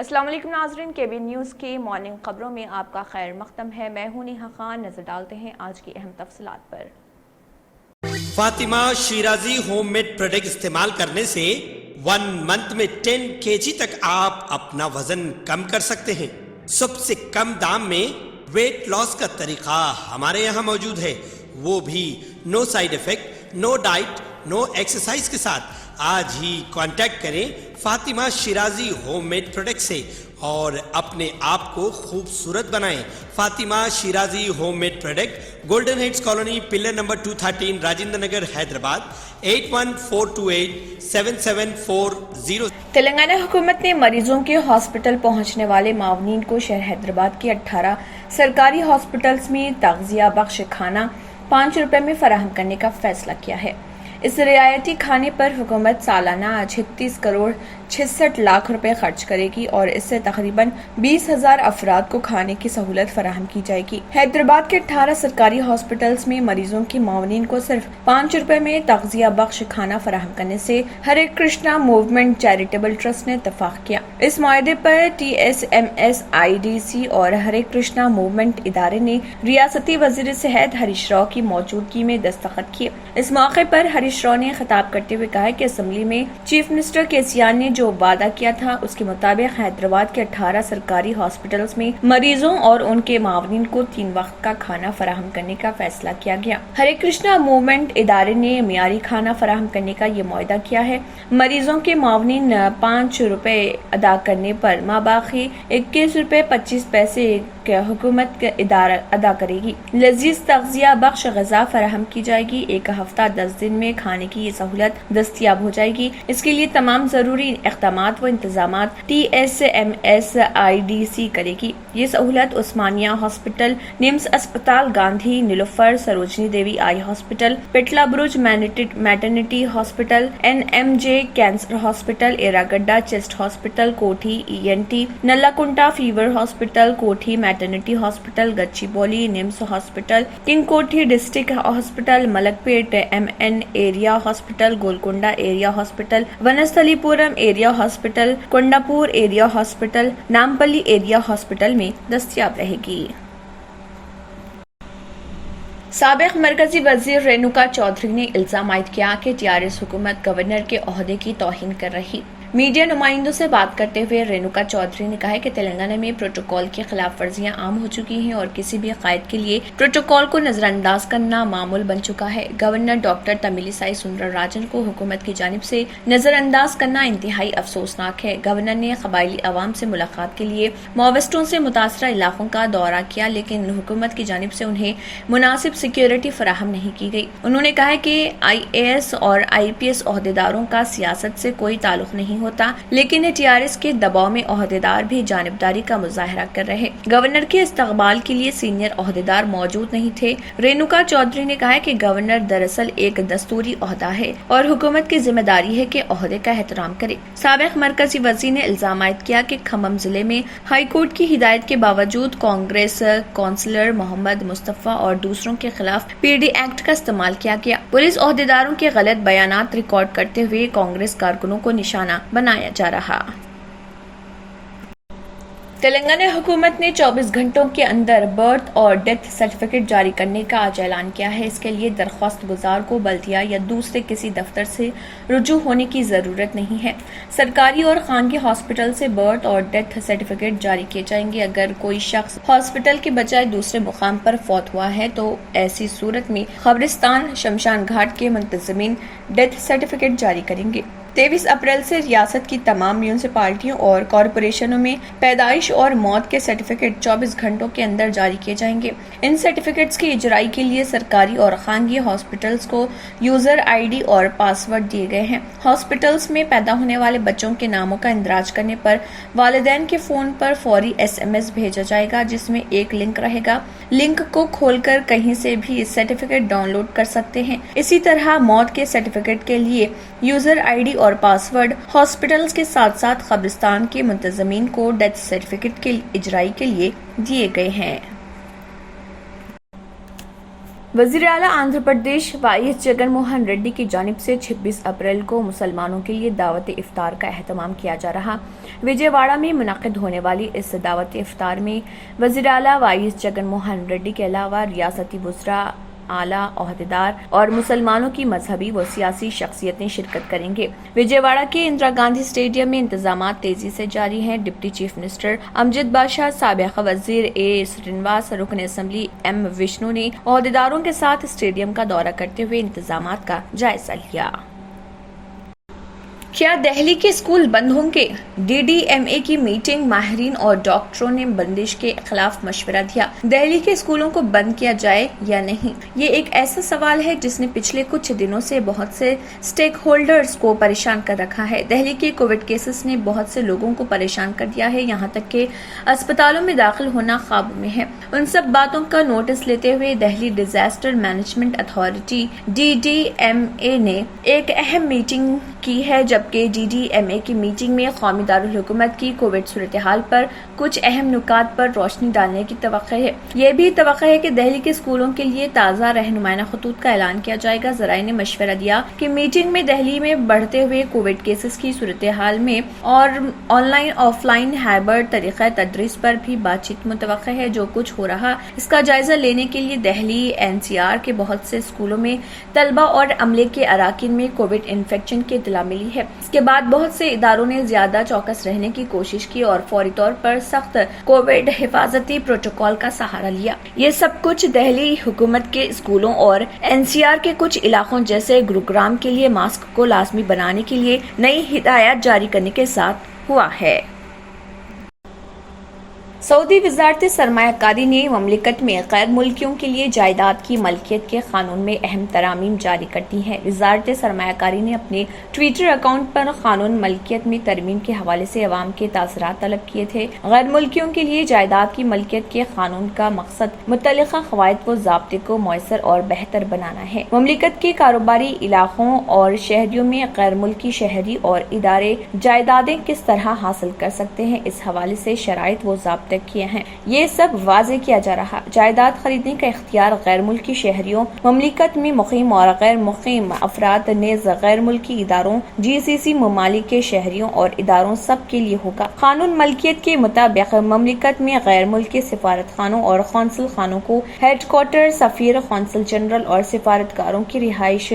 अस्सलाम वालेकुम नाज़रीन, केबी न्यूज़ की मॉर्निंग खबरों में आपका खैर मक़दम है। मैं हूं नेहा खान। नजर डालते हैं आज की अहम तफसीलात पर। फातिमा शिराजी होममेड प्रोडक्ट इस्तेमाल करने से 1 मंथ में 10 kg तक आप अपना वजन कम कर सकते हैं। सबसे कम दाम में वेट लॉस का तरीका हमारे यहाँ मौजूद है, वो भी no side effect, no diet, no exercise के साथ। आज ही कांटेक्ट करें फातिमा शिराजी होममेड प्रोडक्ट से और अपने आप को खूबसूरत बनाएं। Fatima Shirazi homemade product, golden heads colony, pillar number 213, Rajendra Nagar, Hyderabad 8142877440। Telangana हुकूमत ने मरीजों के हॉस्पिटल पहुंचने वाले मावनीन को शहर हैदराबाद के 18 सरकारी हॉस्पिटल्स में तग़ज़िया बख्श खाना 5 रुपए में फराहम करने का फैसला किया है। इस रियायती खाने पर हुकूमत सालाना 36 करोड़ 66 लाख रुपए खर्च करेगी और इससे तकरीबन 20,000 अफराद को खाने की सहूलत फराहम की जाएगी। हैदराबाद के 18 सरकारी हॉस्पिटल्स में मरीजों की मावनीन को सिर्फ 5 रुपए में तग़ज़िया बख्श खाना फराहम करने से हरे कृष्णा मूवमेंट चैरिटेबल ट्रस्ट ने इत्तफाक किया। इस मुआहदे पर TSMS IDC और हरे कृष्णा मूवमेंट इदारे ने रियासती वज़ीर सेहत हरीश राव की मौजूदगी में दस्तखत किए। इस मौके पर हरीश राव ने खिताब करते हुए कहा कि असेंबली में चीफ मिनिस्टर केसीआर ने जो वादा किया था उसके मुताबिक हैदराबाद के 18 सरकारी हॉस्पिटल्स में मरीजों और उनके मावनीन को 3 वक्त का खाना फराहम करने का फैसला किया गया। हरे कृष्णा मूवमेंट इदारे ने मियारी खाना फराहम करने का ये मुआहदा किया है। मरीजों के मावनीन 5 रुपए अदा करने पर माबाकी 21 रुपए 25 पैसे हुकूमत अदा करेगी। लजीज तग़ज़िया बख्श ग़िज़ा फराहम की जाएगी। एक हफ्ता 10 दिन में खाने की ये सहूलत दस्तयाब हो जाएगी। इसके लिए तमाम जरूरी इक़दामात व इंतजामात TSMS IDC करेगी। ये सहूलत उस्मानिया हॉस्पिटल, निम्स अस्पताल, Gandhi, Niloufer, Sarojini Devi eye hospital, Petla Burj maternity hospital, NMJ cancer hospital, Erragadda chest hospital, Koti ENT, Nallakunta fever hospital, Koti maternity hospital, Gachibowli NIMS hospital, King Koti district hospital, Malakpet MN area hospital, Golconda area hospital, Vanasthalipuram area hospital, Kondapur area hospital, Nampally area hospital में दस्तयाब रहेगी। साबिक मरकजी वजीर रेणुका चौधरी ने इल्जाम आयद किया कि TRS हुकूमत गवर्नर के ओहदे की तौहीन कर रही। मीडिया नुमाइंदों से बात करते हुए रेणुका चौधरी ने कहा कि तेलंगाना में प्रोटोकॉल की खिलाफ वर्जियां आम हो चुकी हैं और किसी भी कायद के लिए प्रोटोकॉल को नजरअंदाज करना मामूल बन चुका है। गवर्नर डॉक्टर तमिलिसाई सुंदरराजन को हुकूमत की जानिब से नजरअंदाज करना इंतहाई अफसोसनाक है। गवर्नर ने कबायली अवाम से मुलाकात के लिए माओवास्टों से मुतासरा इलाकों का दौरा किया, लेकिन हुकूमत की जानिब से उन्हें मुनासिब सिक्योरिटी फराहम नहीं की गई। उन्होंने कहा कि IAS और IPS ओहदेदारों का सियासत से कोई ताल्लुक नहीं होता, लेकिन TRS के दबाव में ओहदेदार भी जानिबदारी का मुजाहरा कर रहे। गवर्नर के इस्तकबाल के लिए सीनियर ओहदेदार मौजूद नहीं थे। रेणुका चौधरी ने कहा कि गवर्नर दरअसल एक दस्तूरी ओहदा है और हुकूमत की जिम्मेदारी है कि ओहदे का एहतराम करे। साबिक मरकजी वज़ीर ने इल्जाम आयद किया कि खम्मम जिले में हाई कोर्ट की हिदायत के बावजूद कांग्रेस काउंसलर मोहम्मद मुस्तफा और दूसरों के खिलाफ PD एक्ट का इस्तेमाल किया गया। पुलिस ओहदेदारों के गलत बयानात रिकॉर्ड करते हुए कांग्रेस कारकुनों को निशाना बनाया जा रहा। तेलंगाना हुकूमत ने 24 घंटों के अंदर बर्थ और डेथ सर्टिफिकेट जारी करने का आज ऐलान किया है। इसके लिए दरख्वास्त गुजार को बल्दिया या दूसरे किसी दफ्तर से रुजू होने की जरूरत नहीं है। सरकारी और खानगी हॉस्पिटल से बर्थ और डेथ सर्टिफिकेट जारी किए जाएंगे। अगर कोई शख्स हॉस्पिटल के बजाय दूसरे मुकाम पर फौत हुआ है तो ऐसी सूरत में कब्रिस्तान शमशान घाट के मुंतजमीन डेथ सर्टिफिकेट जारी करेंगे। 23 अप्रैल से रियासत की तमाम म्यूनिसिपालिटियों और कॉरपोरेशनों में पैदाइश और मौत के सर्टिफिकेट 24 घंटों के अंदर जारी किए जाएंगे। इन सर्टिफिकेट्स की इजराई के लिए सरकारी और खानगी हॉस्पिटल्स को यूजर ID और पासवर्ड दिए गए हैं। हॉस्पिटल्स में पैदा होने वाले बच्चों के नामों का इंदराज करने पर वालिदैन के फोन पर फौरी SMS भेजा जाएगा, जिसमें एक लिंक रहेगा। लिंक को खोलकर कहीं से भी सर्टिफिकेट डाउनलोड कर सकते हैं। इसी तरह मौत के सर्टिफिकेट के लिए यूजर ID और पासवर्ड हॉस्पिटल्स के साथ साथ कब्रिस्तान के मुंतजमीन को डेथ सर्टिफिकेट के इजराई के लिए दिए गए हैं। वजीर आला आंध्र प्रदेश वाईएस जगन मोहन रेड्डी की जानिब से 26 अप्रैल को मुसलमानों के लिए दावत इफ्तार का एहतमाम किया जा रहा। विजयवाड़ा में मुनक्किद होने वाली इस दावत इफ्तार में वजीर आला वाईएस जगन मोहन रेड्डी के अलावा रियासती वज़रा, आला ओहदेदार और मुसलमानों की मजहबी व सियासी शख्सियतें शिरकत करेंगे। विजयवाड़ा के इंदिरा गांधी स्टेडियम में इंतजामात तेजी से जारी हैं। डिप्टी चीफ मिनिस्टर अमजद बादशाह, साबिक़ वजीर ए श्रीनिवास, रुकन असम्बली एम विष्णु ने ओहदेदारों के साथ स्टेडियम का दौरा करते हुए इंतजामात का जायजा लिया। क्या दिल्ली के स्कूल बंद होंगे? डीडीएमए की मीटिंग, माहिरीन और डॉक्टरों ने बंदिश के खिलाफ मशवरा दिया। दिल्ली के स्कूलों को बंद किया जाए या नहीं, ये एक ऐसा सवाल है जिसने पिछले कुछ दिनों से बहुत से स्टेक होल्डर्स को परेशान कर रखा है। दिल्ली के कोविड केसेस ने बहुत से लोगों को परेशान कर दिया है, यहाँ तक कि अस्पतालों में दाखिल होना ख्वाब में है। उन सब बातों का नोटिस लेते हुए Delhi disaster management authority DDMA ने एक अहम मीटिंग की है, जबकि डीडीएमए की मीटिंग में कौमी दारुल हुकूमत की कोविड सूरत हाल पर कुछ अहम नुकात पर रोशनी डालने की तवक्को है। यह भी तवक्को है कि दिल्ली के स्कूलों के लिए ताज़ा रहनुमाना खतूत का ऐलान किया जाएगा। ज़राए ने मशवरा दिया कि मीटिंग में दिल्ली में बढ़ते हुए कोविड केसेस की सूरत हाल में और ऑनलाइन ऑफलाइन हाइब्रिड तरीक़ा तदरीस पर भी बातचीत मुतवक्को है। जो कुछ हो रहा इसका जायजा लेने के लिए दिल्ली एनसीआर के बहुत से स्कूलों में तलबा और अमले के अराकीन में कोविड इन्फेक्शन की इत्तला मिली है। इसके बाद बहुत से इदारों ने ज्यादा चौकस रहने की कोशिश की और फौरी तौर पर सख्त कोविड हिफाजती प्रोटोकॉल का सहारा लिया। ये सब कुछ दिल्ली हुकूमत के स्कूलों और एनसीआर के कुछ इलाकों जैसे गुरुग्राम के लिए मास्क को लाजमी बनाने के लिए नई हिदायत जारी करने के साथ हुआ है। सऊदी वज़ारत सरमायाकारी ने ममलिकत में गैर मुल्कियों के लिए जायदाद की मलकियत के कानून में अहम तरामीम जारी कर दी है। वज़ारत सरमायाकारी ने अपने ट्विटर अकाउंट पर कानून मलकियत में तरमीम के हवाले से अवाम के तासरात तलब किए थे। गैर मुल्कियों के लिए जायदाद की मलकियत के कानून का मकसद मुतल्लिका क़वाइद व ज़ाब्ते को मौसर और बेहतर बनाना है। ममलिकत के कारोबारी इलाकों और शहरियों में गैर मुल्की शहरी और इदारे जायदादें किस तरह हासिल कर सकते हैं, इस हवाले से शराइत व ज़ाब्ते किए हैं। ये सब वाज़े किया जा रहा। जायदाद खरीदने का इख्तियार गैर मुल्की शहरियों, ममलिकत में मुकीम और गैर मुकीम अफराद नेज़ गैर मुल्की इदारों, जीसीसी ममालिक के शहरियों और इदारों सब के लिए होगा। कानून मलकियत के मुताबिक ममलिकत में गैर मुल्की सिफारत खानों और कौंसल खानों को हेडक्वार्टर, सफीर, कौंसल जनरल और सिफारतकारों की रिहाइश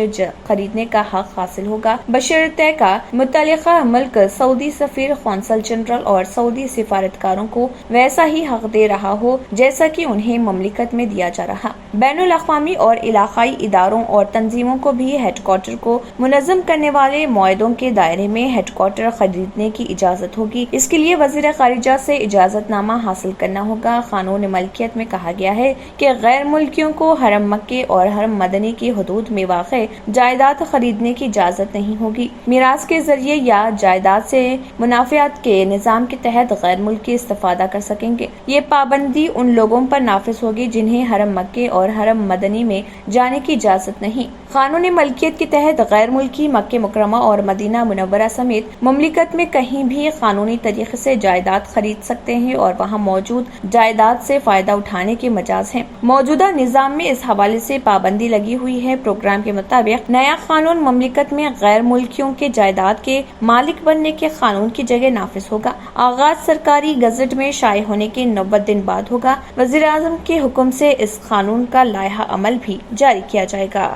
खरीदने का हक हासिल होगा, बशर्ते का मुतल्लिका मुल्क सऊदी सफीर, कौंसल जनरल और सऊदी सिफारतकारों को वैसा ही हक दे रहा हो जैसा कि उन्हें ममलिकत में दिया जा रहा। बैनुल अक़वामी और इलाकाई इदारों और तंजीमों को भी हेडक्वार्टर को मुनज़्ज़म करने वाले मुआहदों के दायरे में हेडक्वार्टर खरीदने की इजाजत होगी। इसके लिए वज़ीर ख़ारिजा से इजाजतनामा हासिल करना होगा। कानून मलकियत में कहा गया है कि गैर मुल्कियों को हरम मक्के और हरम मदनी की हदूद में वाक़े जायदाद खरीदने की इजाजत नहीं होगी। मीरास के जरिए या जायदाद से मुनाफियात के निज़ाम के तहत गैर मुल्की इस्तेफादा कर सकेंगे। ये पाबंदी उन लोगों पर नाफिज होगी जिन्हें हरम मक्के और हरम मदनी में जाने की इजाजत नहीं। कानूनी मलकियत के तहत गैर मुल्की मक्के मुकरमा और मदीना मुनव्वरा समेत ममलिकत में कहीं भी कानूनी तरीके से जायदाद खरीद सकते हैं और वहाँ मौजूद जायदाद से फायदा उठाने के मजाज हैं। मौजूदा निज़ाम में इस हवाले से पाबंदी लगी हुई है। प्रोग्राम के मुताबिक नया कानून ममलिकत में गैर मुल्कियों के जायदाद के मालिक बनने के कानून की जगह नाफिज होगा। आगाज सरकारी गजट में शाये होने के 90 दिन बाद होगा। वज़ीर आज़म के हुक्म से इस कानून का लायहा अमल भी जारी किया जाएगा।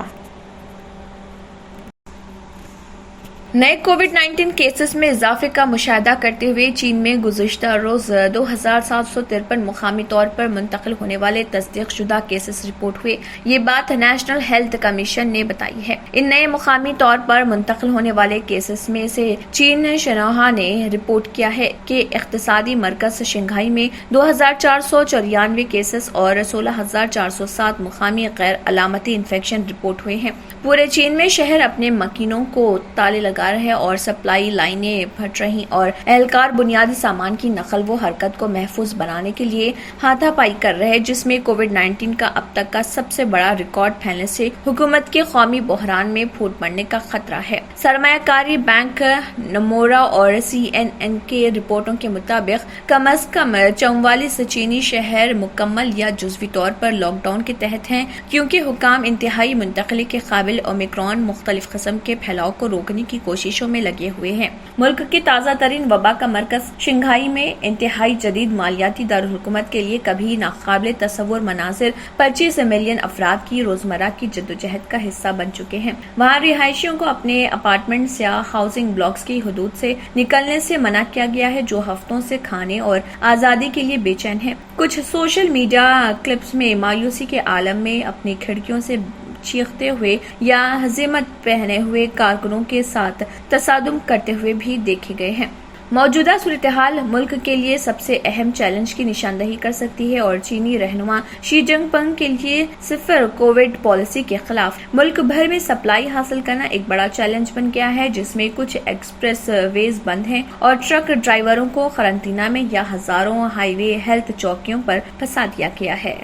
नए कोविड-19 केसेस में इजाफे का मुशाहिदा करते हुए चीन में गुज़िश्ता रोज 2753 मुकामी तौर पर मुंतकिल होने वाले तस्दीक शुदा केसेस रिपोर्ट हुए। ये बात नेशनल हेल्थ कमीशन ने बताई है। इन नए मुकामी तौर पर मुंतकिल होने वाले केसेस में से चीन शनाहा ने रिपोर्ट किया है कि इख्तिसादी मरकज शंघाई में 2494 केसेस और 16407 मुकामी गैर अलामती इन्फेक्शन रिपोर्ट हुए हैं। पूरे चीन में शहर अपने मकीनों को ताले लगा रहे और सप्लाई लाइनें फट रही और एहलकार बुनियादी सामान की नकल व हरकत को महफूज बनाने के लिए हाथापाई कर रहे हैं, जिसमें कोविड-19 का अब तक का सबसे बड़ा रिकॉर्ड फैलने से हुकूमत के कौमी बहरान में फूट पड़ने का खतरा है। सरमायाकारी बैंक नमोरा और CNN के रिपोर्टों के मुताबिक कम अज कम 44 चीनी शहर मुकम्मल या जुज़वी तौर पर लॉकडाउन के तहत हैं, क्योंकि हुकाम इंतहाई मुंतकली के काबिल ओमिक्रॉन मुख्तलिफ किस्म के फैलाव को रोकने की कोशिशों में लगे हुए हैं। मुल्क की ताज़ा तरीन वबा का मरकज शंघाई में इंतहाई जदीद मालियाती दारुलहुकूमत के लिए कभी नाकाबिल तसव्वुर मनाजिर 25 मिलियन अफराद की रोजमर्रा की जद्दोजहद का हिस्सा बन चुके हैं। वहाँ रिहायशियों को अपने अपार्टमेंट्स या हाउसिंग ब्लॉक्स की हदूद से निकलने से मना किया गया है, जो हफ्तों से खाने और आज़ादी के लिए बेचैन है। कुछ सोशल मीडिया क्लिप्स में मायूसी के आलम में अपनी खिड़कियों से चीखते हुए या हज़ीमत पहने हुए कारकुनों के साथ तसादुम करते हुए भी देखे गए हैं। मौजूदा सूरत-ए-हाल मुल्क के लिए सबसे अहम चैलेंज की निशानदही कर सकती है और चीनी रहनुमा शी जिनपिंग के लिए सिफर कोविड पॉलिसी के खिलाफ मुल्क भर में सप्लाई हासिल करना एक बड़ा चैलेंज बन गया है, जिसमें कुछ एक्सप्रेस वेज बंद हैं और ट्रक ड्राइवरों को क्वारंटीना में या हजारों हाईवे हेल्थ चौकियों पर फंसा दिया गया है।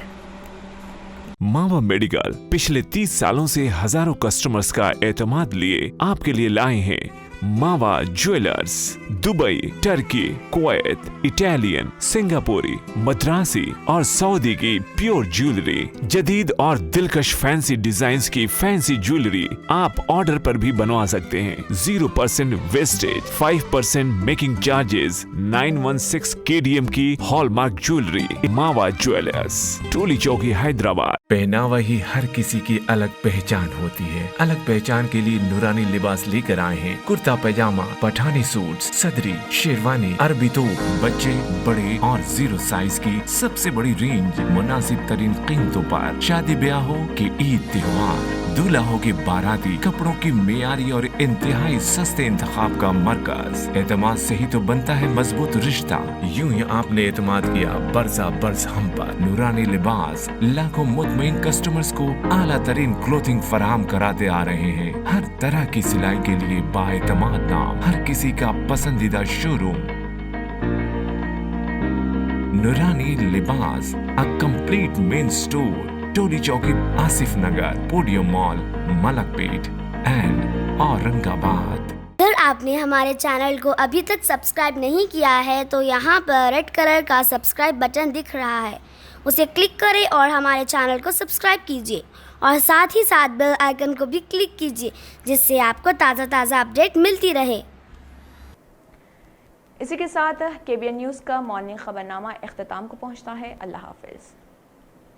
मावा मेडिकल पिछले 30 सालों से हजारों कस्टमर्स का एतमाद लिए आपके लिए लाए हैं मावा jewellers. Dubai, Turkey, Kuwait, Italian, सिंगापुरी, मद्रासी और सऊदी की प्योर ज्वेलरी, जदीद और दिलकश फैंसी डिजाइन्स की फैंसी ज्वेलरी आप ऑर्डर पर भी बनवा सकते हैं। 0% वेस्टेज, 5% मेकिंग चार्जेस, 916 KDM की हॉलमार्क ज्वेलरी। मावा ज्वेलर्स, टोली चौकी, हैदराबाद। पहनावा ही हर किसी की अलग पहचान होती है। अलग पहचान के लिए नूरानी लिबास लेकर आए हैं कुर्ता पैजामा, पठानी सूट, सदरी, शेरवानी, अरबी तोप, बच्चे, बड़े और 0 साइज की सबसे बड़ी रेंज मुनासिब तरीन कीमतों पर। शादी ब्याह हो कि ईद त्योहार, दूल्हा हो के बाराती, कपड़ों की मेयारी और इंतहाई सस्ते इंतखाब का मरकज। एतमाद से ही तो बनता है मजबूत रिश्ता। यूं ही आपने एतमाद किया बरसा बरस हम पर। नूरानी लिबास लाखों मुतमईन कस्टमर्स को आला तरीन क्लोथिंग फराहम कराते आ रहे हैं। हर तरह की सिलाई के लिए बाएतमाद नाम, हर किसी का पसंदीदा showroom Noorani Libas, a complete men store, Toli Chowki, Asif Nagar, podium mall, Malakpet and Aurangabad. अगर आपने हमारे चैनल को अभी तक सब्सक्राइब नहीं किया है तो यहाँ पर रेड कलर का सब्सक्राइब बटन दिख रहा है, उसे क्लिक करें और हमारे चैनल को सब्सक्राइब कीजिए और साथ ही साथ बेल आइकन को भी क्लिक कीजिए, जिससे आपको ताज़ा अपडेट मिलती रहे। इसी के साथ KBN न्यूज़ का मॉर्निंग खबरनामा इख्तिताम को पहुँचता है। अल्लाह हाफिज़।